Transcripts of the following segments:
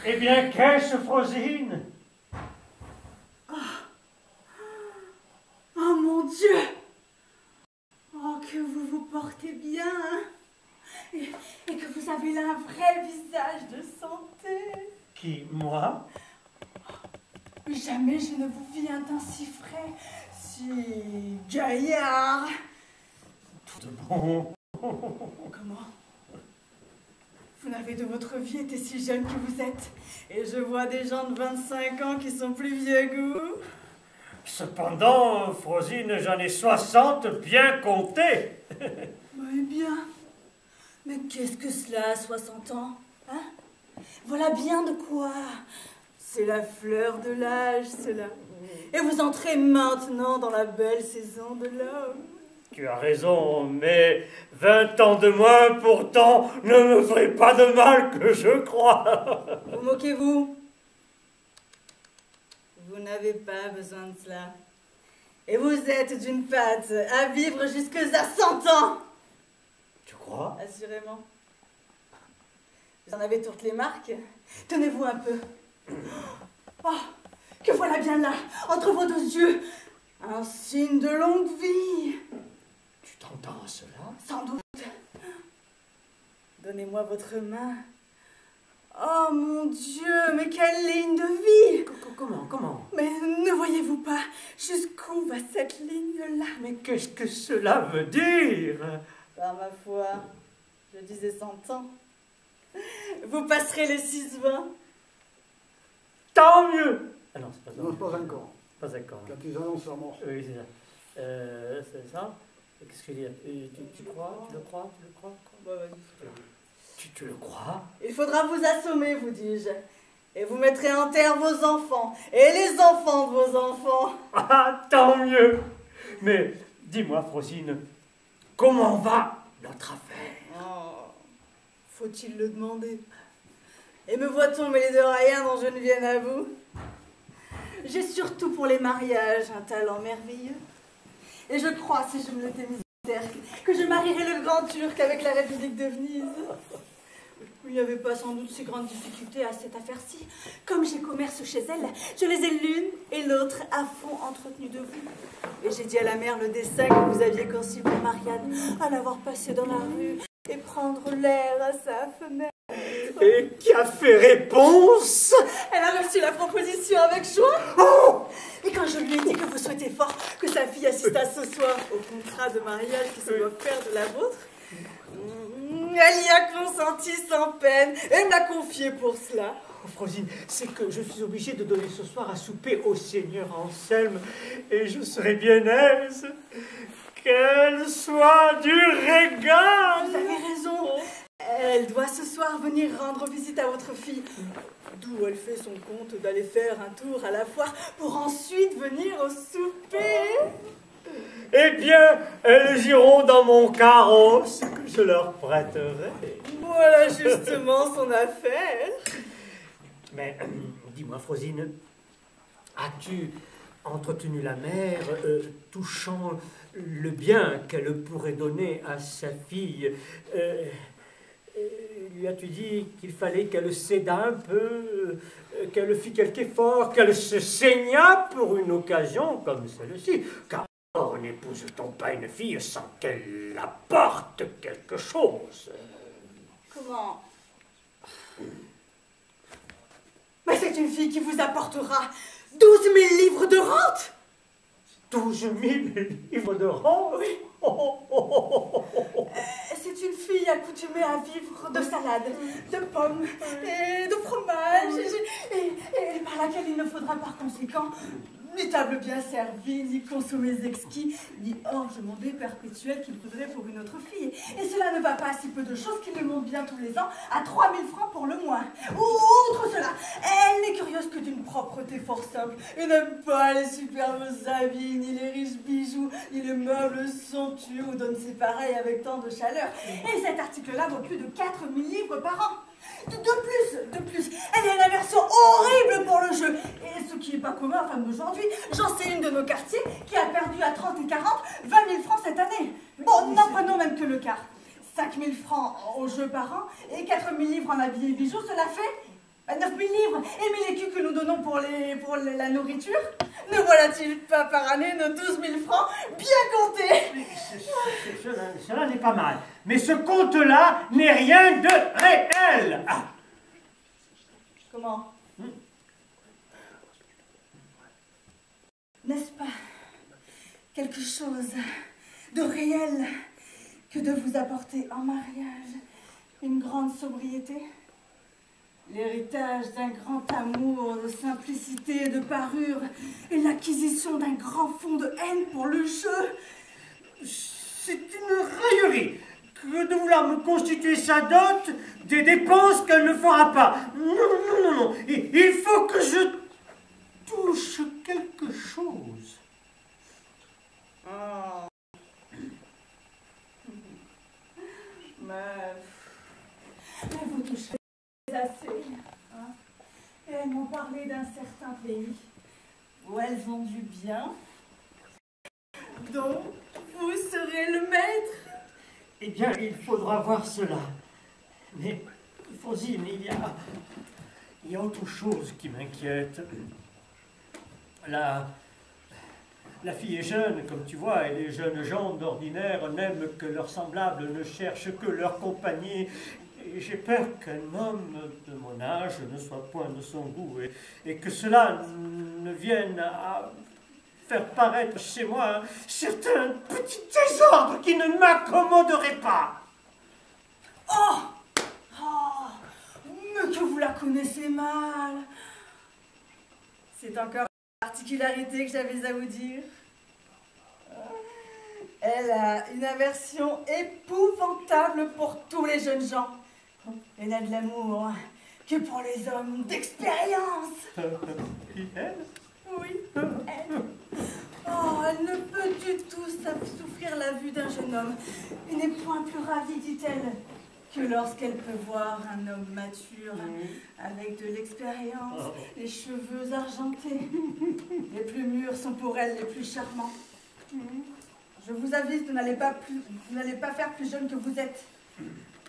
Eh bien, qu'est-ce, Frosine? Oh mon Dieu! Oh, que vous vous portez bien, hein? Et que vous avez là un vrai visage de santé. Qui, moi? Jamais je ne vous vis un temps si frais, si gaillard. Tout de bon. Comment? Vous n'avez de votre vie été si jeune que vous êtes. Et je vois des gens de 25 ans qui sont plus vieux que vous. Cependant, Frosine, j'en ai 60 bien comptés. Eh bien, mais qu'est-ce que cela, 60 ans, hein? Voilà bien de quoi. C'est la fleur de l'âge, cela. Et vous entrez maintenant dans la belle saison de l'homme. Tu as raison, mais 20 ans de moins, pourtant, ne me ferait pas de mal que je crois. Vous moquez-vous? Vous n'avez pas besoin de cela. Et vous êtes d'une patte à vivre jusque à 100 ans. Tu crois? Assurément. Vous en avez toutes les marques. Tenez-vous un peu. Oh, que voilà bien là, entre vos deux yeux, un signe de longue vie. Tu t'entends à cela? Sans doute. Donnez-moi votre main. Oh mon Dieu, mais quelle ligne de vie! Comment? Mais ne voyez-vous pas jusqu'où va cette ligne-là? Mais qu'est-ce que cela veut dire? Par ma foi, je disais 100 ans. Vous passerez les 6-20. Tant mieux! Ah non, c'est pas ça. Non, pas encore. Pas d'accord. La tes annonces sûrement. Oui, c'est ça. C'est ça? Qu'est-ce que je veux dire? Tu crois? Tu le crois? Bah, vas-y. Tu le crois? Il faudra vous assommer, vous dis-je. Et vous mettrez en terre vos enfants. Et les enfants de vos enfants. Ah, tant mieux! Mais dis-moi, Frosine, comment va notre affaire? Oh, faut-il le demander? Et me voit-on mêler de rien dont je ne vienne à vous? J'ai surtout pour les mariages un talent merveilleux. Et je crois, si je me l'étais mis en terre, que je marierais le grand Turc avec la République de Venise. Il n'y avait pas sans doute si grande difficulté à cette affaire-ci. Comme j'ai commerce chez elle, je les ai l'une et l'autre à fond entretenues de vous. Et j'ai dit à la mère le dessein que vous aviez conçu pour Marianne, à l'avoir passée dans la rue et prendre l'air à sa fenêtre. Et qui a fait réponse? Elle a reçu la proposition avec joie. Oh! Et quand je lui ai dit que vous souhaitez fort que sa fille assistât ce soir au contrat de mariage qui se doit faire de la vôtre, elle y a consenti sans peine et m'a confié pour cela. Oh, Frosine, c'est que je suis obligée de donner ce soir à souper au Seigneur Anselme et je serais bien aise qu'elle soit du régal. Vous avez raison. Elle doit ce soir venir rendre visite à votre fille, d'où elle fait son compte d'aller faire un tour à la foire pour ensuite venir au souper. Eh bien, elles iront dans mon carrosse que je leur prêterai. Voilà justement son affaire. Mais dis-moi, Frosine, as-tu entretenu la mère touchant le bien qu'elle pourrait donner à sa fille? Lui as-tu dit qu'il fallait qu'elle cédât un peu, qu'elle fît quelque effort, qu'elle se saignât pour une occasion comme celle-ci? Car n'épouse-t-on pas une fille sans qu'elle apporte quelque chose? Comment? Mais c'est une fille qui vous apportera 12 000 livres de rente. 12 000 livres de rente? Oui. C'est une fille accoutumée à vivre de salade, de pommes et de fromage, et par laquelle il ne faudra par conséquent ni table bien servie, ni consommés exquis, ni orgements perpétuels qu'il faudrait pour une autre fille. Et cela ne va pas à si peu de choses qu'il le monte bien tous les ans à 3 000 francs pour le moins. Outre cela, elle n'est curieuse que d'une propreté fort simple et n'aime pas les superbes habits, ni les riches bijoux, ni les meubles somptueux où donne ses pareils avec tant de chaleur. Et cet article-là vaut plus de 4 000 livres par an. De plus, elle a une aversion horrible pour le jeu. Et ce qui n'est pas commun aux femmes d'aujourd'hui. J'en sais une de nos quartiers qui a perdu à 30 et 40 20 000 francs cette année. Bon, n'en prenons même que le quart. 5 000 francs au jeu par an et 4 000 livres en habits et bijoux, cela fait 9 000 livres et 1 000 écus que nous donnons pour la nourriture. Ne voilà-t-il pas par année nos 12 000 francs bien comptés? Cela n'est pas mal. Mais ce compte-là n'est rien de réel. Ah. Comment? N'est-ce pas quelque chose de réel que de vous apporter en mariage une grande sobriété, l'héritage d'un grand amour de simplicité et de parure, et l'acquisition d'un grand fond de haine pour le jeu? C'est une raillerie que de vouloir me constituer sa dot des dépenses qu'elle ne fera pas. Non. Il faut que je touche quelque chose. Oh. Mais vous touchez assez. Hein? Et elles m'ont parlé d'un certain pays où elles ont du bien, dont vous serez le maître. Eh bien, il faudra voir cela. Mais, Frosine, il y a autre chose qui m'inquiète. La fille est jeune, comme tu vois, et les jeunes gens d'ordinaire n'aiment que leurs semblables, ne cherchent que leur compagnie. Et j'ai peur qu'un homme de mon âge ne soit point de son goût, et que cela ne vienne à faire paraître chez moi certains petits désordres qui ne m'accommoderaient pas. Oh! Mais que vous la connaissez mal. C'est encore une particularité que j'avais à vous dire. Elle a une aversion épouvantable pour tous les jeunes gens. Elle n'a de l'amour que pour les hommes d'expérience. Elle? Oui, elle. Oh, elle ne peut du tout souffrir la vue d'un jeune homme. Elle n'est point plus ravie, dit-elle, que lorsqu'elle peut voir un homme mature, avec de l'expérience, les cheveux argentés. Les plus mûrs sont pour elle les plus charmants. Je vous avise, vous n'allez pas faire plus jeune que vous êtes.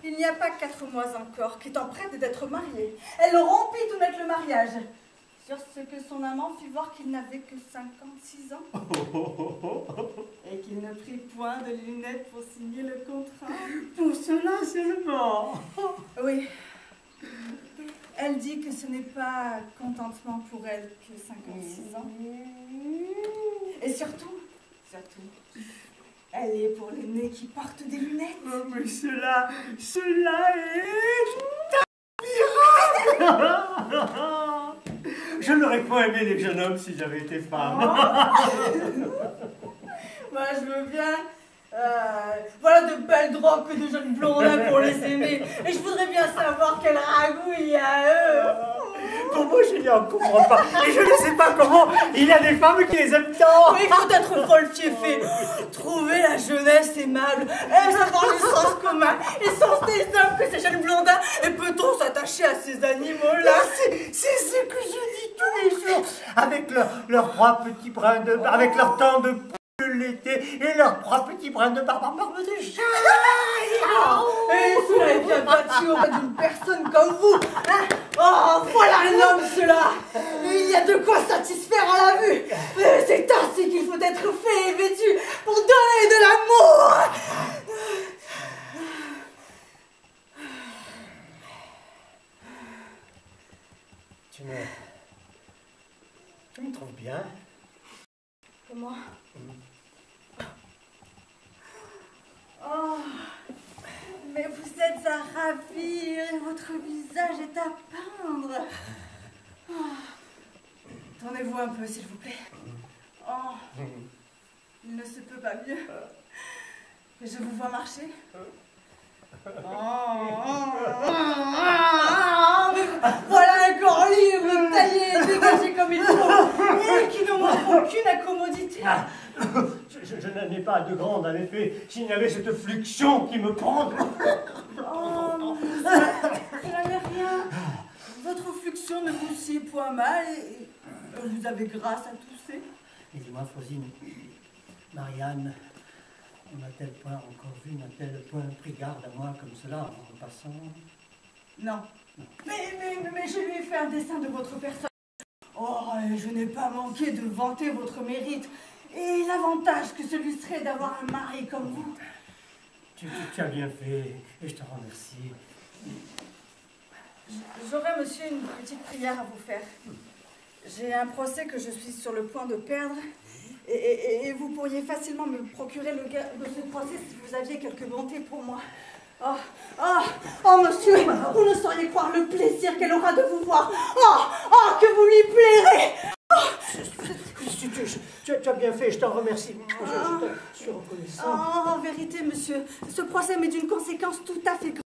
Il n'y a pas 4 mois encore qu'étant prête d'être mariée, elle rompit tout net le mariage, sur ce que son amant fit voir qu'il n'avait que 56 ans, et qu'il ne prit point de lunettes pour signer le contrat. Pour cela seulement. Oui. Elle dit que ce n'est pas contentement pour elle que 56 ans. Et surtout, elle est pour les nez qui portent des lunettes. Oh, mais cela est admirable. Je n'aurais pas aimé les jeunes hommes si j'avais été femme. Moi, je veux bien. Voilà de belles drôles que de jeunes blondins pour les aimer. Et je voudrais bien savoir quel ragoût il y a à eux. Pour moi, je n'y en comprends pas. Et je ne sais pas comment il y a des femmes qui les aiment tant. Mais il faut être folle fiefée. Trouver la jeunesse aimable, et savoir les sens communs, les sens des hommes que ces jeunes blondins. Et peut-on s'attacher à ces animaux-là? C'est ce que je dis tous les jours. Avec leurs 3 petits brins de... Avec leur temps de l'été et leurs 3 petits brins de barbe en barbe de chat. Et cela est bien battu auprès d'une personne comme vous, hein? Oh, voilà un homme, cela. Il y a de quoi satisfaire à la vue. C'est ainsi qu'il faut être fait et vêtu pour donner de l'amour. Tu me trouves bien? Et moi? Oh, mais vous êtes à ravir et votre visage est à peindre. Oh. Tournez-vous un peu, s'il vous plaît. Oh, il ne se peut pas mieux. Et je vous vois marcher. Voilà un corps libre, taillé, dégagé comme il faut, et qui ne montre aucune incommodité. Je n'en ai pas de grande, en effet, s'il y avait cette fluxion qui me prend. Oh, cela n'est rien. Votre fluxion ne vous sied point mal, et vous avez grâce à tousser. Et dis-moi, Frosine, Marianne On a-t-elle point encore vu, n'a-t-elle point pris garde à moi comme cela en passant? Non. Mais je lui ai fait un dessin de votre personne. Oh, et je n'ai pas manqué de vanter votre mérite et l'avantage que celui serait d'avoir un mari comme vous. Tu as bien fait et je te remercie. J'aurais, monsieur, une petite prière à vous faire. J'ai un procès que je suis sur le point de perdre et vous pourriez facilement me procurer le gain de ce procès si vous aviez quelque bonté pour moi. Oh, monsieur, vous ne sauriez croire le plaisir qu'elle aura de vous voir. Oh, que vous lui plairez. Tu as bien fait, je t'en remercie. Je suis reconnaissant. En vérité, monsieur, ce procès m'est d'une conséquence tout à fait grave.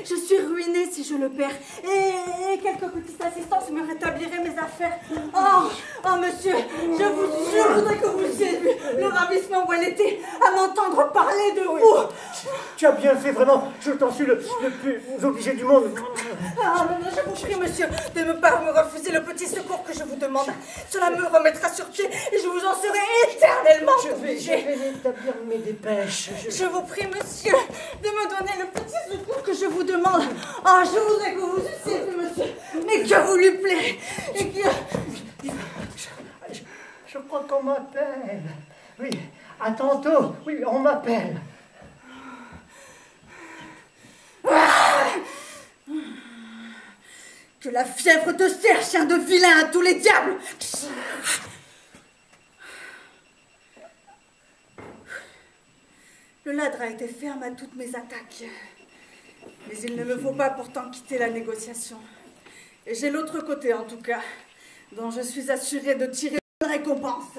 Je suis ruinée si je le perds. Et quelques petites assistances me rétabliraient mes affaires. Oh, monsieur, je voudrais que vous eussiez vu le ravissement où elle était à m'entendre parler de vous. Tu as bien fait, vraiment. Je t'en suis le plus obligé du monde. Je vous prie, monsieur, de ne pas me refuser le petit secours que je vous demande. Cela me remettra sur pied et je vous en serai éternellement obligée. Je vais établir mes dépêches. Je vous prie, monsieur, de me donner le petit secours que je vous demande. Je voudrais que vous eussiez vu, monsieur, mais que vous lui plaît. Et que... Je crois qu'on m'appelle. Oui, à tantôt. Oui, on m'appelle. Que la fièvre te serre, chien de vilain, à tous les diables. Le ladre a été ferme à toutes mes attaques. Mais il ne me faut pas pourtant quitter la négociation. Et j'ai l'autre côté, en tout cas, dont je suis assurée de tirer une récompense.